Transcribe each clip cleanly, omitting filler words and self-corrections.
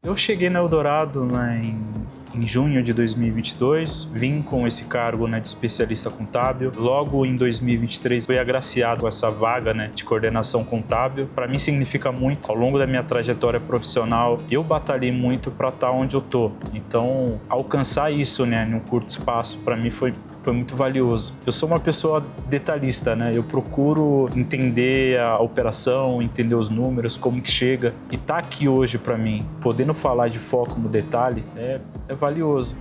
Eu cheguei na Eldorado, né, em junho de 2022, vim com esse cargo, né, de especialista contábil. Logo em 2023 fui agraciado com essa vaga, né, de coordenação contábil. Para mim significa muito. Ao longo da minha trajetória profissional, eu batalhei muito para estar onde eu tô. Então, alcançar isso, né, num curto espaço, para mim foi muito valioso. Eu sou uma pessoa detalhista, né? Eu procuro entender a operação, entender os números, como que chega. E tá aqui hoje para mim, podendo falar de foco no detalhe, é valioso.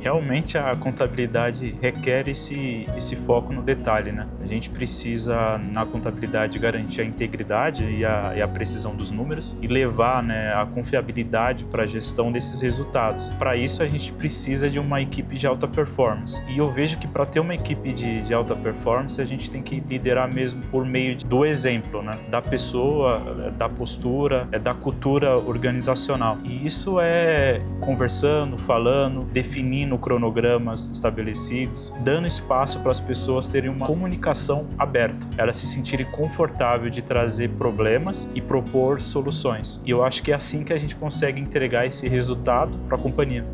Realmente a contabilidade requer esse foco no detalhe, né? A gente precisa, na contabilidade, garantir a integridade e a precisão dos números e levar, né, a confiabilidade para a gestão desses resultados. Para isso, a gente precisa de uma equipe de alta performance. E eu vejo que para ter uma equipe de alta performance, a gente tem que liderar mesmo por meio do exemplo, né? Da pessoa, da postura, da cultura organizacional. E isso é conversando, falando, definindo cronogramas estabelecidos, dando espaço para as pessoas terem uma comunicação aberta, elas se sentirem confortáveis de trazer problemas e propor soluções. E eu acho que é assim que a gente consegue entregar esse resultado para a companhia.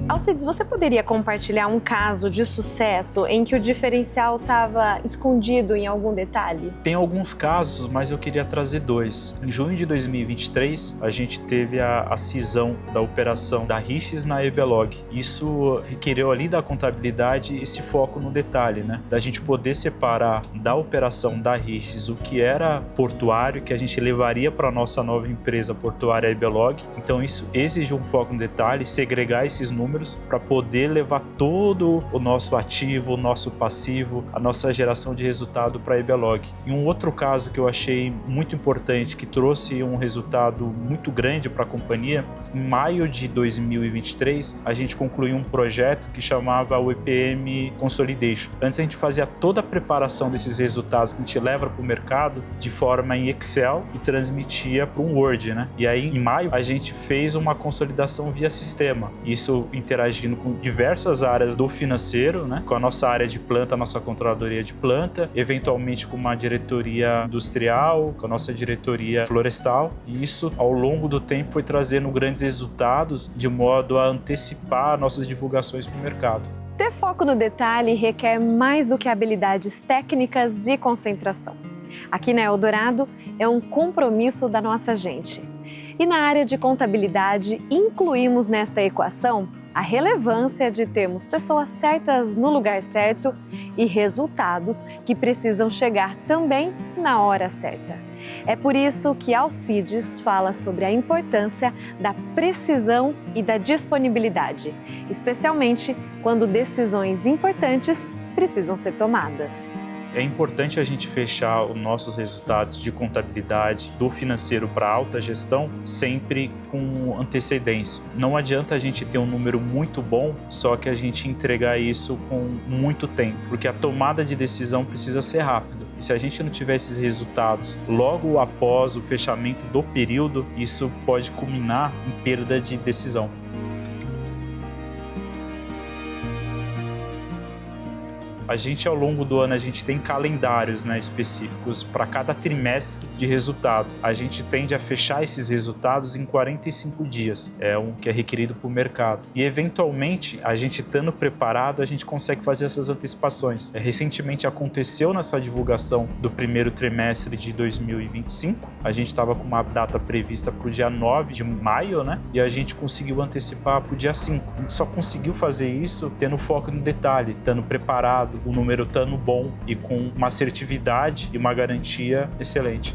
Alcides, você poderia compartilhar um caso de sucesso em que o diferencial estava escondido em algum detalhe? Tem alguns casos, mas eu queria trazer dois. Em junho de 2023, a gente teve a cisão da operação da Riches na Ebelog. Isso requereu ali da contabilidade esse foco no detalhe, né? Da gente poder separar da operação da Riches o que era portuário, que a gente levaria para a nossa nova empresa portuária Ebelog. Então isso exige um foco no detalhe, segregar esses números para poder levar todo o nosso ativo, o nosso passivo, a nossa geração de resultado para a Ebelog. E um outro caso que eu achei muito importante, que trouxe um resultado muito grande para a companhia, em maio de 2023, a gente concluiu um projeto que chamava o EPM Consolidation. Antes a gente fazia toda a preparação desses resultados que a gente leva para o mercado de forma em Excel e transmitia para um Word, né? E aí em maio a gente fez uma consolidação via sistema. Isso interagindo com diversas áreas do financeiro, né? Com a nossa área de planta, a nossa controladoria de planta, eventualmente com uma diretoria industrial, com a nossa diretoria florestal. E isso, ao longo do tempo, foi trazendo grandes resultados de modo a antecipar nossas divulgações para o mercado. Ter foco no detalhe requer mais do que habilidades técnicas e concentração. Aqui na Eldorado é um compromisso da nossa gente. E na área de contabilidade, incluímos nesta equação a relevância de termos pessoas certas no lugar certo e resultados que precisam chegar também na hora certa. É por isso que Alcides fala sobre a importância da precisão e da disponibilidade, especialmente quando decisões importantes precisam ser tomadas. É importante a gente fechar os nossos resultados de contabilidade do financeiro para alta gestão sempre com antecedência. Não adianta a gente ter um número muito bom, só que a gente entregar isso com muito tempo, porque a tomada de decisão precisa ser rápida. E se a gente não tiver esses resultados logo após o fechamento do período, isso pode culminar em perda de decisão. A gente, ao longo do ano, a gente tem calendários, né, específicos para cada trimestre de resultado. A gente tende a fechar esses resultados em 45 dias, é um que é requerido para o mercado. E, eventualmente, a gente estando preparado, a gente consegue fazer essas antecipações. Recentemente aconteceu nessa divulgação do primeiro trimestre de 2025. A gente estava com uma data prevista para o dia 9 de maio, né? E a gente conseguiu antecipar para o dia 5. A gente só conseguiu fazer isso tendo foco no detalhe, estando preparado, o número estando bom e com uma assertividade e uma garantia excelente.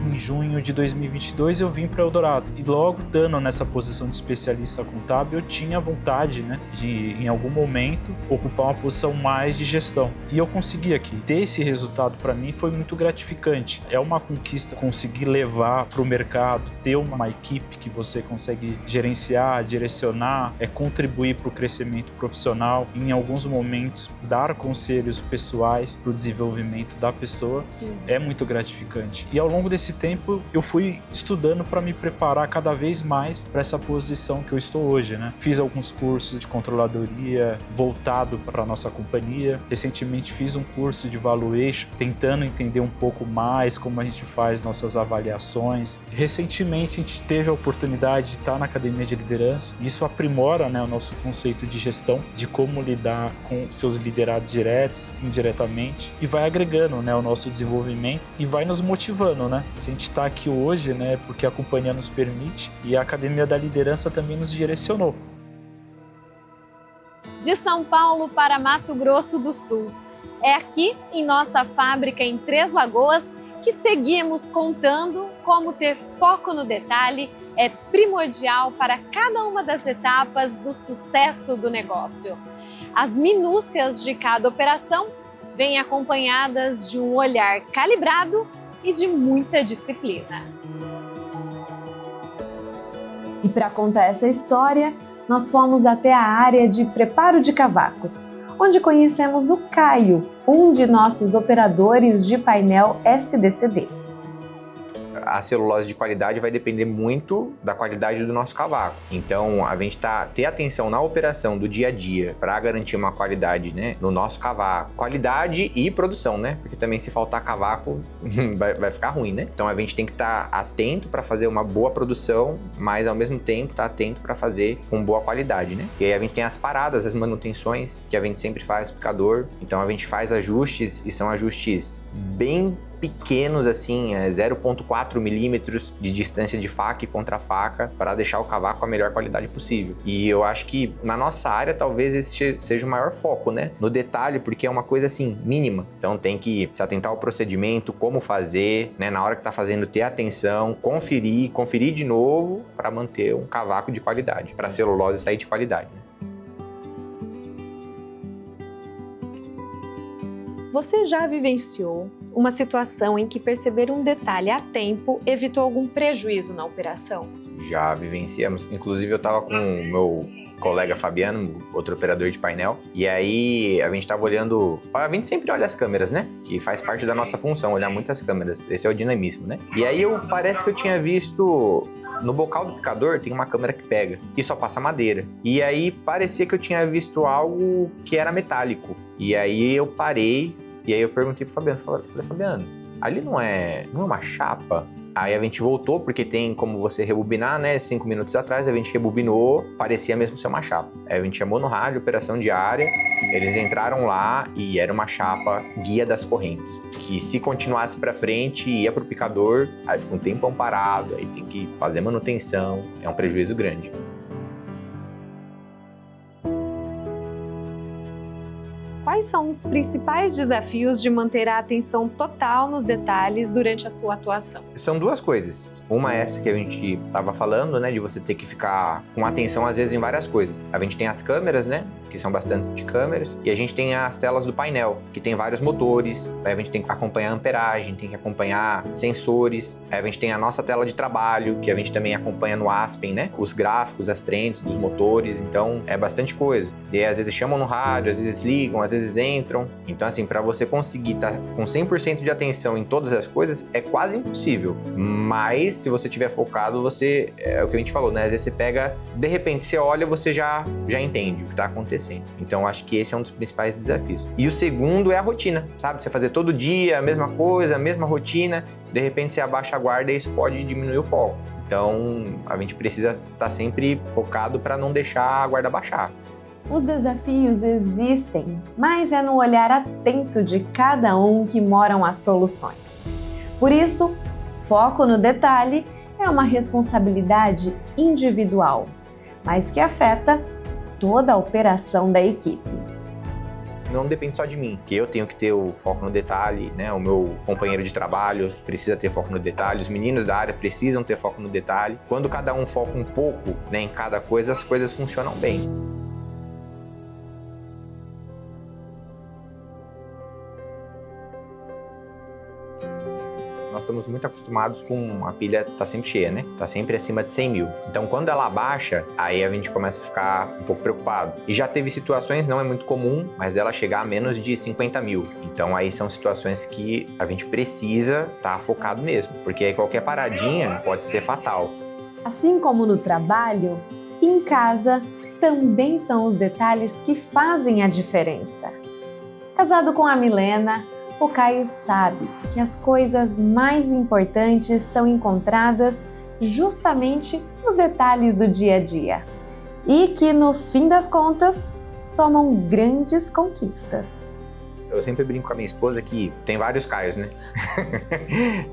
em junho de 2022 eu vim para Eldorado. E logo estando nessa posição de especialista contábil, eu tinha vontade, né, de em algum momento ocupar uma posição mais de gestão. E eu consegui aqui. Ter esse resultado para mim foi muito gratificante. É uma conquista conseguir levar para o mercado, ter uma equipe que você consegue gerenciar, direcionar, contribuir para o crescimento profissional, em alguns momentos dar conselhos pessoais para o desenvolvimento da pessoa, é muito gratificante. E ao longo desse tempo eu fui estudando para me preparar cada vez mais para essa posição que eu estou hoje, né? Fiz alguns cursos de controladoria voltado para a nossa companhia. Recentemente fiz um curso de valuation, tentando entender um pouco mais como a gente faz nossas avaliações. Recentemente a gente teve a oportunidade de estar na Academia de Liderança. Isso aprimora, né, o nosso conceito de gestão, de como lidar com seus liderados diretos, indiretamente, e vai agregando, né, o nosso desenvolvimento e vai nos motivando, né? Se a gente está aqui hoje, né, porque a companhia nos permite e a Academia da Liderança também nos direcionou. De São Paulo para Mato Grosso do Sul. É aqui, em nossa fábrica em Três Lagoas, que seguimos contando como ter foco no detalhe é primordial para cada uma das etapas do sucesso do negócio. As minúcias de cada operação vêm acompanhadas de um olhar calibrado e de muita disciplina. E para contar essa história, nós fomos até a área de preparo de cavacos, onde conhecemos o Caio, um de nossos operadores de painel SDCD. A celulose de qualidade vai depender muito da qualidade do nosso cavaco. Então, a gente ter atenção na operação do dia a dia para garantir uma qualidade, né, no nosso cavaco. Qualidade e produção, né? Porque também se faltar cavaco, vai ficar ruim, né? Então, a gente tem que estar atento para fazer uma boa produção, mas ao mesmo tempo estar atento para fazer com boa qualidade, né? E aí a gente tem as paradas, as manutenções, que a gente sempre faz pro picador. Então, a gente faz ajustes e são ajustes bem pequenos, assim, 0,4 milímetros de distância de faca e contra faca para deixar o cavaco com a melhor qualidade possível. E eu acho que na nossa área talvez esse seja o maior foco, né? No detalhe, porque é uma coisa assim, mínima. Então tem que se atentar ao procedimento, como fazer, né? Na hora que tá fazendo, ter atenção, conferir de novo para manter um cavaco de qualidade, para a celulose sair de qualidade, né? Você já vivenciou uma situação em que perceber um detalhe a tempo evitou algum prejuízo na operação? Já vivenciamos. Inclusive, eu estava com o meu colega Fabiano, outro operador de painel, e aí a gente estava olhando... A gente sempre olha as câmeras, né? Que faz parte da nossa função, olhar muitas câmeras. Esse é o dinamismo, né? E aí parece que eu tinha visto... No bocal do picador tem uma câmera que pega e só passa madeira. E aí parecia que eu tinha visto algo que era metálico. E aí eu parei e aí eu perguntei pro Fabiano, falei, Fabiano, ali não é uma chapa? Aí a gente voltou, porque tem como você rebobinar, né? 5 minutos atrás a gente rebobinou, parecia mesmo ser uma chapa. Aí a gente chamou no rádio, operação diária, eles entraram lá e era uma chapa guia das correntes. Que se continuasse pra frente, ia pro picador, aí fica um tempão parado, aí tem que fazer manutenção, é um prejuízo grande. Quais são os principais desafios de manter a atenção total nos detalhes durante a sua atuação? São duas coisas. Uma é essa que a gente estava falando, né, de você ter que ficar com atenção às vezes em várias coisas. A gente tem as câmeras, né, que são bastante câmeras, e a gente tem as telas do painel, que tem vários motores. Aí a gente tem que acompanhar a amperagem, tem que acompanhar sensores. Aí a gente tem a nossa tela de trabalho, que a gente também acompanha no Aspen, né, os gráficos, as trends dos motores. Então é bastante coisa. E aí, às vezes chamam no rádio, às vezes ligam, às vezes entram. Então assim, para você conseguir estar com 100% de atenção em todas as coisas, é quase impossível. Mas se você estiver focado, você, é o que a gente falou, né? Às vezes você pega, de repente você olha, você já entende o que está acontecendo. Então acho que esse é um dos principais desafios. E o segundo é a rotina, sabe? Você fazer todo dia a mesma coisa, a mesma rotina, de repente você abaixa a guarda e isso pode diminuir o foco. Então a gente precisa estar sempre focado para não deixar a guarda baixar. Os desafios existem, mas é no olhar atento de cada um que moram as soluções. Por isso, foco no detalhe é uma responsabilidade individual, mas que afeta toda a operação da equipe. não depende só de mim, que eu tenho que ter o foco no detalhe, né? O meu companheiro de trabalho precisa ter foco no detalhe, os meninos da área precisam ter foco no detalhe. Quando cada um foca um pouco, né, em cada coisa, as coisas funcionam bem. Nós estamos muito acostumados com a pilha tá sempre cheia, né? Tá sempre acima de 100 mil. Então, quando ela baixa, aí a gente começa a ficar um pouco preocupado. E já teve situações, não é muito comum, mas ela chegar a menos de 50 mil. Então, aí são situações que a gente precisa estar focado mesmo, porque aí qualquer paradinha pode ser fatal. Assim como no trabalho, em casa também são os detalhes que fazem a diferença. Casado com a Milena, o Caio sabe que as coisas mais importantes são encontradas justamente nos detalhes do dia a dia e que, no fim das contas, somam grandes conquistas. Eu sempre brinco com a minha esposa que tem vários Caios, né?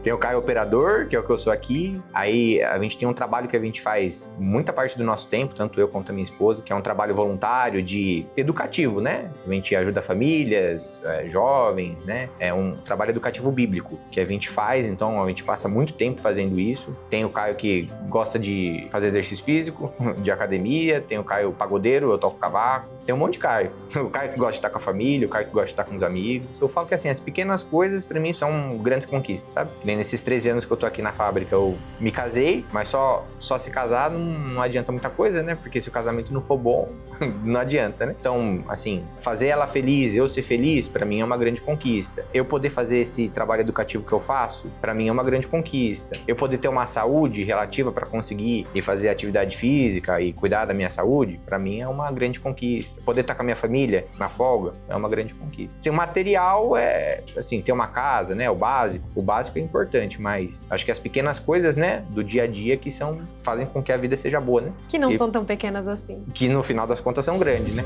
Tem o Caio operador, que é o que eu sou aqui. Aí a gente tem um trabalho que a gente faz muita parte do nosso tempo, tanto eu quanto a minha esposa, que é um trabalho voluntário de educativo, né? A gente ajuda famílias, jovens, né? É um trabalho educativo bíblico que a gente faz, então a gente passa muito tempo fazendo isso. Tem o Caio que gosta de fazer exercício físico, de academia, tem o Caio pagodeiro, eu toco cavaco. Tem um monte de Caio. O Caio que gosta de estar com a família, o Caio que gosta de estar com os amigos. Eu falo que assim, as pequenas coisas pra mim são grandes conquistas, sabe? Nem nesses 13 anos que eu tô aqui na fábrica eu me casei, mas só se casar não adianta muita coisa, né? Porque se o casamento não for bom, não adianta, né? Então, assim, fazer ela feliz, eu ser feliz, pra mim é uma grande conquista. Eu poder fazer esse trabalho educativo que eu faço, pra mim é uma grande conquista. Eu poder ter uma saúde relativa pra conseguir ir fazer atividade física e cuidar da minha saúde, pra mim é uma grande conquista. Poder estar com a minha família na folga é uma grande conquista. Assim, o material é, assim, ter uma casa, né? O básico é importante, mas acho que as pequenas coisas, né, do dia a dia que fazem com que a vida seja boa, né? Que não são tão pequenas assim. Que no final das contas são grandes, né?